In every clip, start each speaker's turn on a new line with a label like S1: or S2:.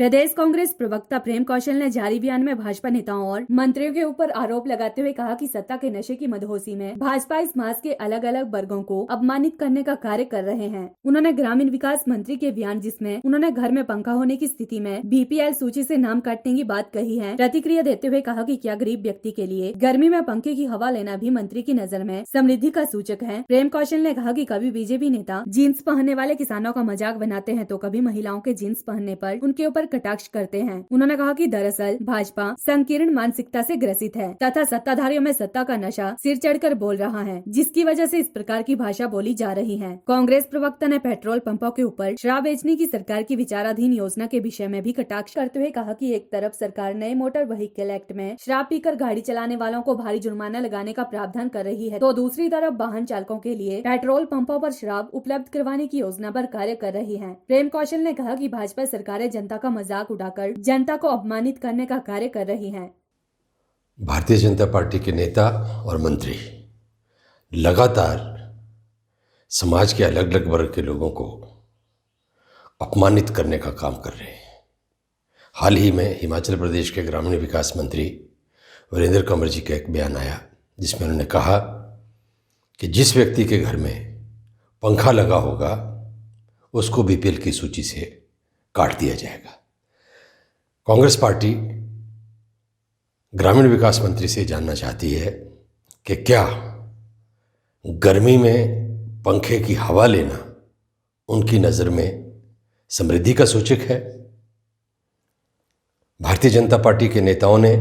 S1: प्रदेश कांग्रेस प्रवक्ता प्रेम कौशल ने जारी बयान में भाजपा नेताओं और मंत्रियों के ऊपर आरोप लगाते हुए कहा कि सत्ता के नशे की मदहोशी में भाजपा इस समाज के अलग अलग वर्गों को अपमानित करने का कार्य कर रहे हैं। उन्होंने ग्रामीण विकास मंत्री के बयान जिसमें उन्होंने घर में पंखा होने की स्थिति में बीपीएल सूची से नाम काटने की बात कही है, प्रतिक्रिया देते हुए कहा कि क्या गरीब व्यक्ति के लिए गर्मी में पंखे की हवा लेना भी मंत्री की नजर में समृद्धि का सूचक है। प्रेम कौशल ने कहा कि कभी बीजेपी नेता जीन्स पहनने वाले किसानों का मजाक बनाते हैं तो कभी महिलाओं के जीन्स पहनने पर उनके ऊपर कटाक्ष करते हैं। उन्होंने कहा कि दरअसल भाजपा संकीर्ण मानसिकता से ग्रसित है तथा सत्ताधारियों में सत्ता का नशा सिर चढ़कर बोल रहा है, जिसकी वजह से इस प्रकार की भाषा बोली जा रही है। कांग्रेस प्रवक्ता ने पेट्रोल पंपों के ऊपर शराब बेचने की सरकार की विचाराधीन योजना के विषय में भी कटाक्ष करते हुए कहा कि एक तरफ सरकार नए मोटर व्हीकल एक्ट में शराब पीकर गाड़ी चलाने वालों को भारी जुर्माना लगाने का प्रावधान कर रही है, तो दूसरी तरफ वाहन चालकों के लिए पेट्रोल पंपों पर शराब उपलब्ध करवाने की योजना पर कार्य कर रही है। प्रेम कौशल ने कहा कि भाजपा सरकारें जनता का मजाक उड़ाकर जनता को अपमानित करने का कार्य कर रही हैं।
S2: भारतीय जनता पार्टी के नेता और मंत्री लगातार समाज के अलग अलग वर्ग के लोगों को अपमानित करने का काम कर रहे हैं। हाल ही में हिमाचल प्रदेश के ग्रामीण विकास मंत्री वीरेंद्र कंवर जी का एक बयान आया जिसमें उन्होंने कहा कि जिस व्यक्ति के घर में पंखा लगा होगा उसको बीपीएल की सूची से काट दिया जाएगा। कांग्रेस पार्टी ग्रामीण विकास मंत्री से जानना चाहती है कि क्या गर्मी में पंखे की हवा लेना उनकी नज़र में समृद्धि का सूचक है। भारतीय जनता पार्टी के नेताओं ने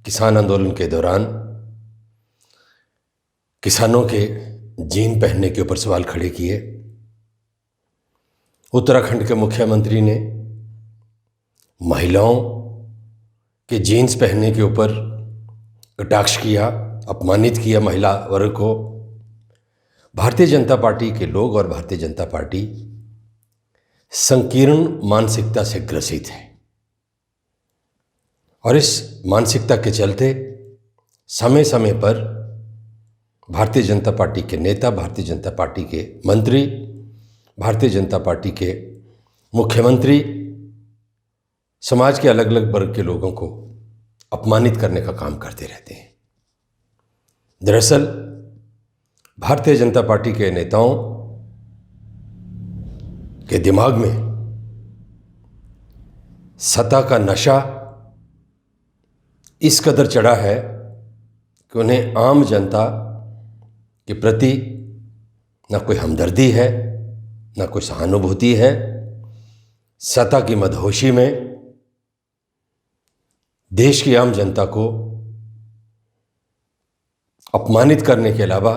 S2: किसान आंदोलन के दौरान किसानों के जीन पहनने के ऊपर सवाल खड़े किए। उत्तराखंड के मुख्यमंत्री ने महिलाओं के जीन्स पहनने के ऊपर कटाक्ष किया, अपमानित किया महिला वर्ग को। भारतीय जनता पार्टी के लोग और भारतीय जनता पार्टी संकीर्ण मानसिकता से ग्रसित है और इस मानसिकता के चलते समय समय पर भारतीय जनता पार्टी के नेता, भारतीय जनता पार्टी के मंत्री, भारतीय जनता पार्टी के मुख्यमंत्री समाज के अलग अलग वर्ग के लोगों को अपमानित करने का काम करते रहते हैं। दरअसल भारतीय जनता पार्टी के नेताओं के दिमाग में सत्ता का नशा इस कदर चढ़ा है कि उन्हें आम जनता के प्रति न कोई हमदर्दी है, न कोई सहानुभूति है। सत्ता की मदहोशी में देश की आम जनता को अपमानित करने के अलावा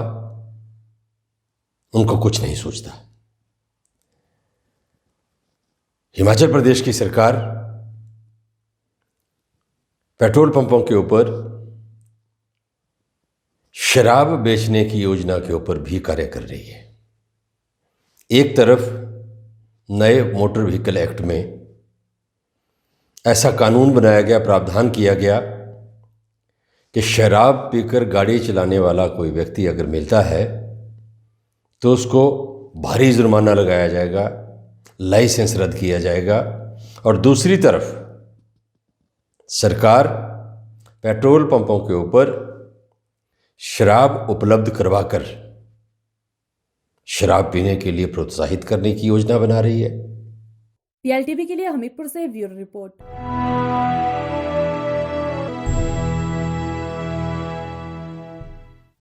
S2: उनको कुछ नहीं सूझता। हिमाचल प्रदेश की सरकार पेट्रोल पंपों के ऊपर शराब बेचने की योजना के ऊपर भी कार्य कर रही है। एक तरफ नए मोटर व्हीकल एक्ट में ऐसा कानून बनाया गया, प्रावधान किया गया कि शराब पीकर गाड़ी चलाने वाला कोई व्यक्ति अगर मिलता है तो उसको भारी जुर्माना लगाया जाएगा, लाइसेंस रद्द किया जाएगा। और दूसरी तरफ सरकार पेट्रोल पंपों के ऊपर शराब उपलब्ध करवाकर शराब पीने के लिए प्रोत्साहित करने की योजना बना रही है।
S1: PLTV के लिए हमीरपुर से ब्यूरो रिपोर्ट।